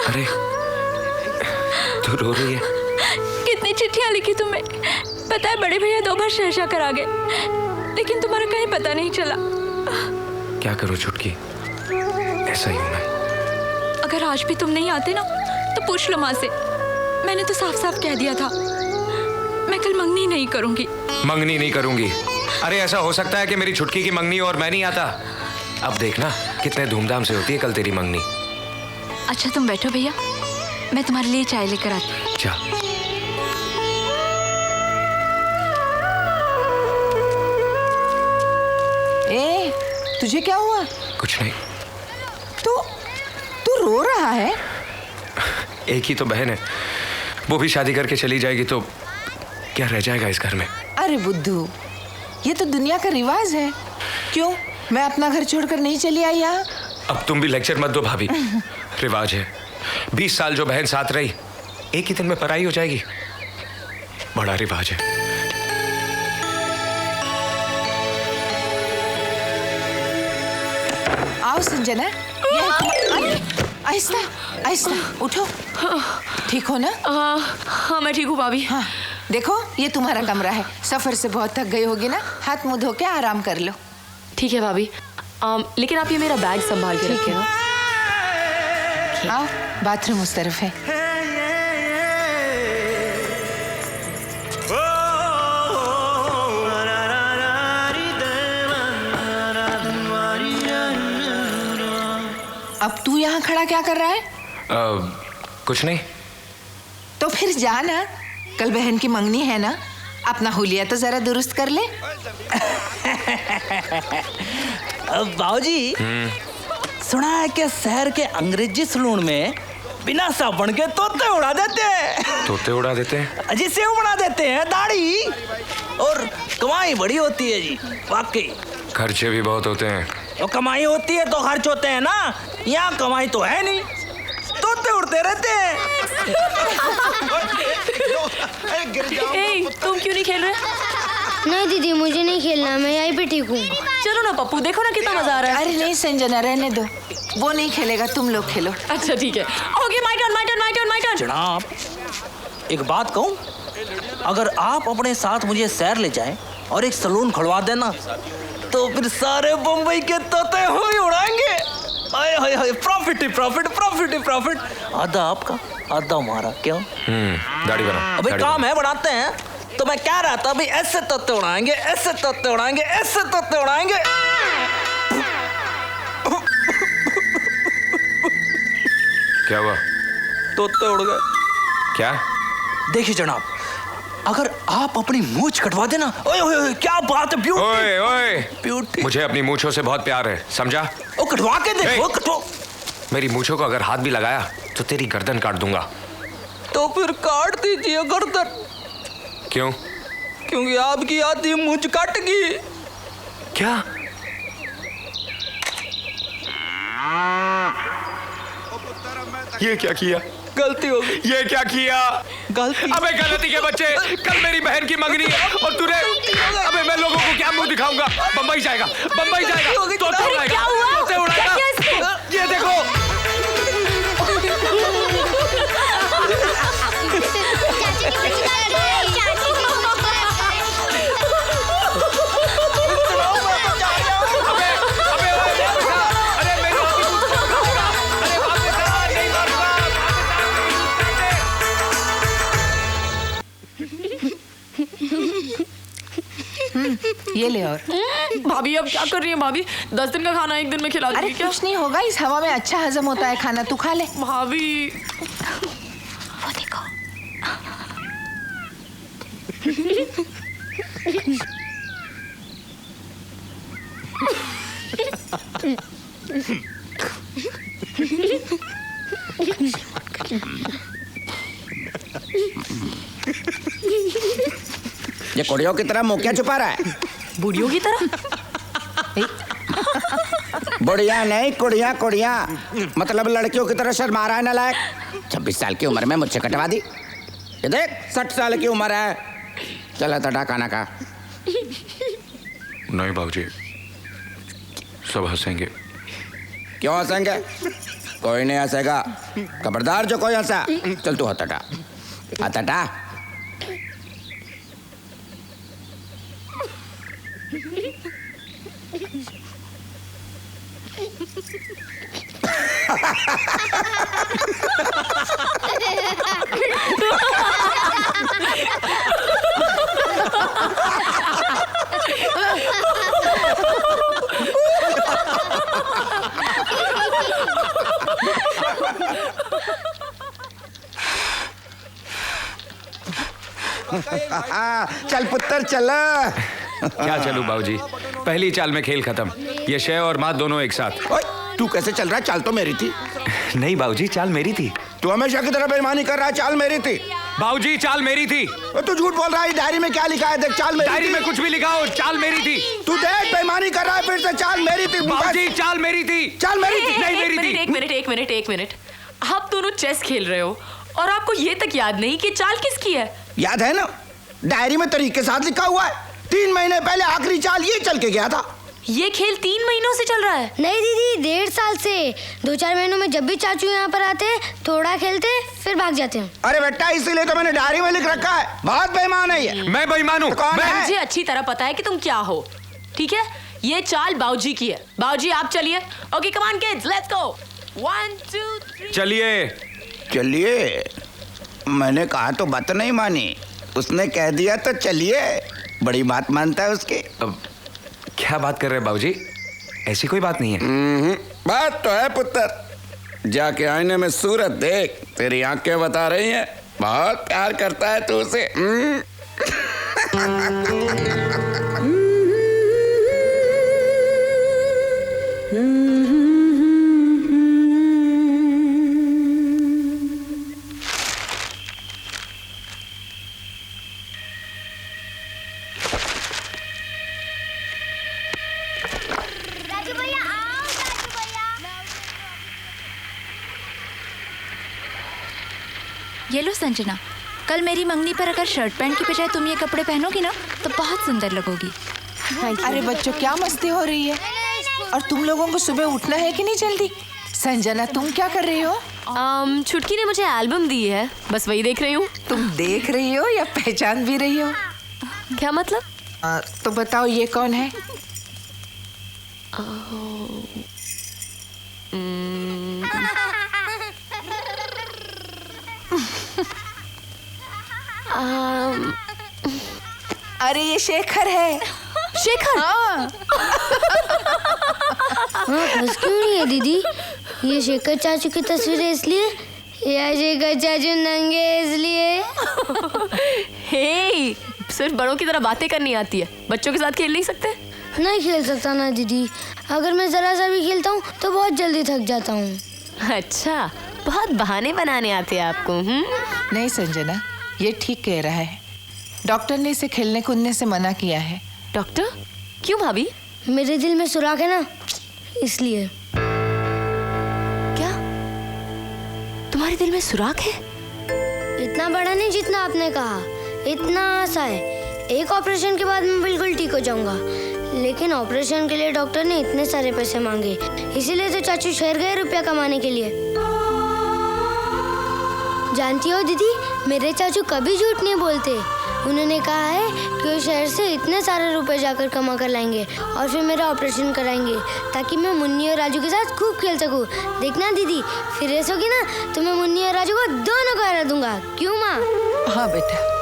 अरे तू रो रही है? कितनी चिट्ठियां लिखी तुम्हें, पता है बड़े भैया 2 बार शहशा करा गए, लेकिन तुम्हारा कहीं पता नहीं चला। क्या करूं छुटकी, ऐसा ही हूं मैं। अगर आज भी तुम नहीं आते ना तो पूछ लो माँ से। मैंने तो साफ साफ कह दिया था मैं कल मंगनी नहीं करूंगी। मंगनी नहीं करूंगी? अरे ऐसा हो सकता है कि मेरी छुटकी की मंगनी और मैं नहीं आता? अब देखना कितने धूमधाम से होती है कल तेरी मंगनी। अच्छा तुम बैठो भैया, मैं तुम्हारे लिए चाय लेकर आती हूँ। जा। ए, तुझे क्या हुआ? कुछ नहीं। तू रो रहा है? एक ही तो बहन है, वो भी शादी करके चली जाएगी तो क्या रह जाएगा इस घर में? अरे बुद्धू, ये तो दुनिया का रिवाज है। क्यों, मैं अपना घर छोड़कर नहीं चली आई यहाँ? अब तुम भी लेक्चर मत दो भाभी। रिवाज है, 20 साल जो बहन साथ रही एक ही दिन में पराई हो जाएगी। बड़ा रिवाज है। आओ संजना, आहिस्ता आहिस्ता उठो। ठीक हो ना? हाँ मैं ठीक हूँ भाभी। हाँ देखो, ये तुम्हारा कमरा है। सफर से बहुत थक गई होगी ना, हाथ मुंह धो के आराम कर लो। ठीक है भाभी, लेकिन आप ये मेरा बैग संभाल के रखें। आओ, बाथरूम उस तरफ है। अब तू यहाँ खड़ा क्या कर रहा है? कुछ नहीं। तो फिर जा ना, कल बहन की मंगनी है ना, अपना हुलिया तो जरा दुरुस्त कर ले। बाबूजी, सुना है कि शहर के अंग्रेजी सलून में बिना साबुन के तोते उड़ा देते हैं। तोते उड़ा देते हैं? अजी सेव बना देते हैं, दाढ़ी, और कमाई बड़ी होती है जी, वाकई। खर्चे भी बहुत होते हैं। तो कमाई होती है तो खर्च होते हैं ना, यहाँ कमाई तो है नहीं, तोते उड़ते रहते हैं। तुम क्यों नहीं खेल रहे? नहीं दीदी, मुझे नहीं खेलना, मैं यहीं पे ठीक हूँ। चलो ना पप्पू, देखो ना कितना मजा आ रहा है। अरे नहीं संजना, रहने दो, वो नहीं खेलेगा, तुम लोग खेलो। अच्छा ठीक है। Okay, my turn my turn my turn my turn. जनाब, एक बात कहूँ, अगर आप अपने साथ मुझे शहर ले जाएं और एक सलून खुलवा देना तो फिर सारे बम्बई के तोते हम ही उड़ाएंगे। हाय हाय हाय, प्रॉफिट ही प्रॉफिट, प्रॉफिट ही प्रॉफिट। आधा आपका आधा हमारा। क्यों? दाढ़ी बना। अभी काम है, बढ़ाते हैं। तो मैं कह रहा था, अभी ऐसे तोते उड़ाएंगे, ऐसे तोते उड़ाएंगे, ऐसे तोते उड़ाएंगे। क्या हुआ? तोते उड़ गए। क्या? देखिए जनाब, अगर आप अपनी मूंछ कटवा देना। ओए ओए ओए, क्या बात है, ब्यूटी। ओए ओए, ब्यूटी। मुझे अपनी मूंछों से बहुत प्यार है, समझा? ओ कटवा के देखो, कटवा। मेरी मूंछों को अगर हाथ भी लगाया तो तेरी गर्दन काट दूंगा। तो फिर काट दीजिए गर्दन। क्यों? क्योंकि आपकी आधी मूंछ कट गई। क्या? ये क्या किया? गलती हो गई। ये क्या किया? गलती। अबे गलती के बच्चे, कल मेरी बहन की मंगनी है और तूने, अबे मैं लोगों को क्या मुंह दिखाऊंगा? बम्बई जाएगा, बम्बई जाएगा, तोते उड़ाएगा, तोते उड़ाएगा। ये देखो। ये ले। और भाभी अब क्या कर रही है भाभी? 10 दिन का खाना एक दिन में खिला अरे दूंगी क्या? कुछ नहीं होगा, इस हवा में अच्छा हजम होता है खाना, तू खा ले। भाभी वो देखो। ये कुड़ियों की तरह मुंह क्या छुपा रहा है? बुढ़ियों की तरह? बुढ़िया नहीं, कुड़िया कुड़िया, मतलब लड़कियों की तरह शर्मा रहा है नालायक। 26 साल की उम्र में मुझसे कटवा दी। ये देख, 60 साल की उम्र है। चला तो खाना खा। नहीं बाबूजी, सब हंसेंगे। क्यों हंसेंगे? कोई नहीं हंसेगा, खबरदार जो कोई हंसा। चल तू हाथ हटा, हाथ हटा। चल पुत्र चल। क्या चलूं बाबूजी, पहली चाल में खेल खत्म। ये शय और मात दोनों एक साथ। ओए, तू कैसे चल रहा है? चाल तो मेरी थी। नहीं बाबूजी, चाल मेरी थी। तू हमेशा की तरह बेईमानी कर रहा है। चाल मेरी थी। बाबूजी चाल मेरी थी। तू झूठ बोल रहा है। डायरी में क्या लिखा है? देख, चाल मेरी डायरी थी। में कुछ भी लिखा हो, चाल मेरी थी। तू देख, बेईमानी कर रहा है फिर से। चाल मेरी थी बाबूजी, चाल मेरी थी। चाल मेरी थी। नहीं मेरी थी। एक मिनट। आप दोनों चेस खेल रहे हो और आपको ये तक याद नहीं कि चाल किसकी है? याद है ना, डायरी में तारीख के साथ लिखा हुआ है। 3 महीने पहले आखिरी चाल ये चल के गया था। ये खेल 3 महीनों से चल रहा है। नहीं दीदी, 1.5 साल से। 2-4 महीनों में जब भी चाचू यहाँ पर आते हैं, थोड़ा खेलते फिर भाग जाते हैं। अरे बेटा, इसीलिए तो मैंने डायरी में लिख रखा है। बहुत बेईमान है ये। मैं बेईमान हूँ? कौन है? मुझे अच्छी तरह पता है कि तुम क्या हो। ठीक है, ये चाल बाऊजी की है। बाऊजी आप चलिए। Okay come on kids, let's go. 1 2 3। चलिए। चलिए, मैंने कहा तो बात नहीं मानी। उसने कह दिया तो चलिए। बड़ी बात मानता है उसकी। क्या बात कर रहे हैं बाबूजी? ऐसी कोई बात नहीं है। बात तो है पुत्र। जाके आईने में सूरत देख, तेरी आंखें बता रही हैं बहुत प्यार करता है तू उसे। ये लो संजना, कल मेरी मंगनी पर अगर शर्ट पैंट की बजाय तुम ये कपड़े पहनोगी ना तो बहुत सुंदर लगोगी। अरे बच्चों, क्या मस्ती हो रही है? और तुम लोगों को सुबह उठना है कि नहीं जल्दी? संजना, तुम क्या कर रही हो? छुटकी ने मुझे एल्बम दी है, बस वही देख रही हूँ। तुम देख रही हो या पहचान भी रही हो? क्या मतलब? तो बताओ ये कौन है? अरे ये शेखर है। शेखर? हाँ। बस क्यों नहीं है दीदी? ये शेखर चाचू की तस्वीर है इसलिए, या शेखर चाचू नंगे है इसलिए? हे, सिर्फ बड़ों की तरह बातें करनी आती है, बच्चों के साथ खेल नहीं सकते? नहीं खेल सकता ना दीदी। अगर मैं जरा सा भी खेलता हूँ तो बहुत जल्दी थक जाता हूँ। अच्छा, बहुत बहाने बनाने आते हैं आपको। नहीं संजना, ये ठीक कह रहा है। डॉक्टर ने इसे खेलने कूदने से मना किया है। डॉक्टर? क्यों भाभी? मेरे दिल में सुराख है ना, इसलिए। क्या तुम्हारे दिल में सुराख है? इतना बड़ा नहीं जितना आपने कहा, इतना सा है। एक ऑपरेशन के बाद मैं बिल्कुल ठीक हो जाऊंगा, लेकिन ऑपरेशन के लिए डॉक्टर ने इतने सारे पैसे मांगे, इसीलिए तो चाचू शहर गए रुपया कमाने के लिए। जानती हो दीदी, मेरे चाचू कभी झूठ नहीं बोलते। उन्होंने कहा है कि वो शहर से इतने सारे रुपए जाकर कमा कर लाएंगे और फिर मेरा ऑपरेशन कराएंगे, ताकि मैं मुन्नी और राजू के साथ खूब खेल सकूं। देखना दीदी, फिर रेस होगी ना तो मैं मुन्नी और राजू को दोनों को हरा दूंगा। क्यों माँ? हाँ बेटा।